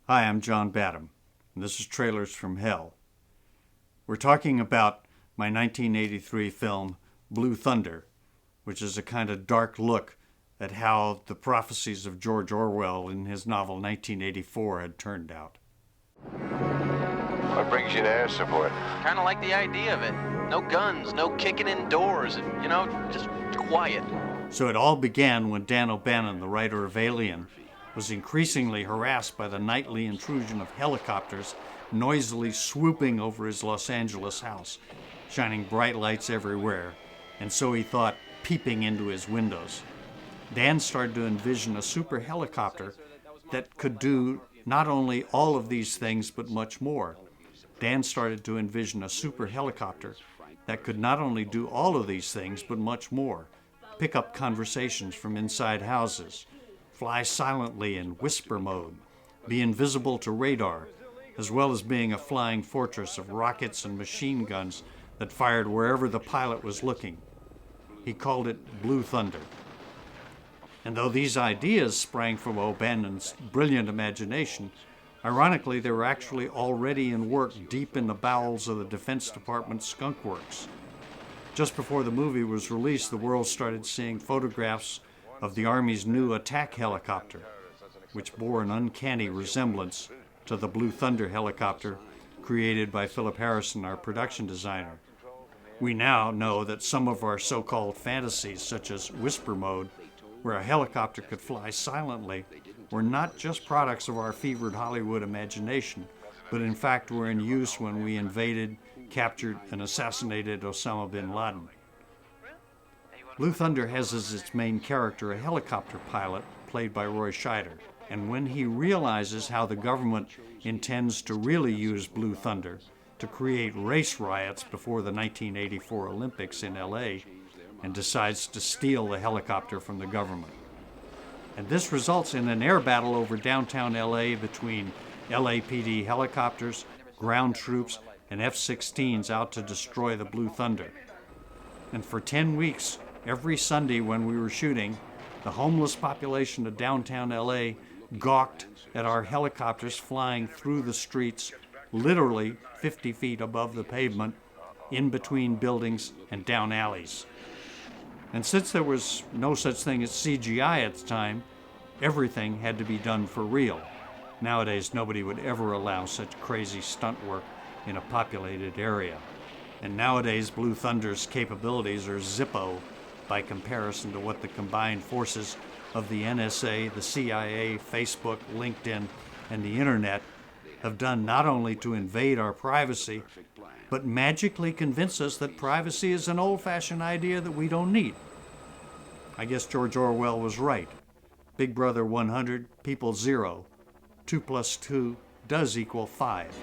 Hi, I'm John Badham, and this is Trailers from Hell. We're talking about my 1983 film, Blue Thunder, which is a kind of dark look at how the prophecies of George Orwell in his novel 1984 had turned out. What brings you to air support? Kind of like the idea of it. No guns, no kicking indoors, just quiet. So it all began when Dan O'Bannon, the writer of Alien, was increasingly harassed by the nightly intrusion of helicopters noisily swooping over his Los Angeles house, shining bright lights everywhere, and so he thought, peeping into his windows. Dan started to envision a super helicopter that could do not only all of these things, but much more. Dan started to envision a super helicopter that could not only do all of these things, but much more. Pick up conversations from inside houses, fly silently in whisper mode, be invisible to radar, as well as being a flying fortress of rockets and machine guns that fired wherever the pilot was looking. He called it Blue Thunder. And though these ideas sprang from O'Bannon's brilliant imagination, ironically, they were actually already in work deep in the bowels of the Defense Department's skunk works. Just before the movie was released, the world started seeing photographs of the Army's new attack helicopter, which bore an uncanny resemblance to the Blue Thunder helicopter created by Philip Harrison, our production designer. We now know that some of our so-called fantasies, such as whisper mode, where a helicopter could fly silently, were not just products of our fevered Hollywood imagination, but in fact were in use when we invaded, captured, and assassinated Osama bin Laden. Blue Thunder has as its main character a helicopter pilot played by Roy Scheider, and when he realizes how the government intends to really use Blue Thunder to create race riots before the 1984 Olympics in LA, and decides to steal the helicopter from the government. And this results in an air battle over downtown LA between LAPD helicopters, ground troops, and F-16s out to destroy the Blue Thunder. And for 10 weeks, every Sunday when we were shooting, the homeless population of downtown LA gawked at our helicopters flying through the streets, literally 50 feet above the pavement, in between buildings and down alleys. And since there was no such thing as CGI at the time, everything had to be done for real. Nowadays, nobody would ever allow such crazy stunt work in a populated area. And nowadays, Blue Thunder's capabilities are Zippo by comparison to what the combined forces of the NSA, the CIA, Facebook, LinkedIn, and the Internet have done not only to invade our privacy, but magically convince us that privacy is an old-fashioned idea that we don't need. I guess George Orwell was right. Big Brother 100, people 0. 2 + 2 does equal 5.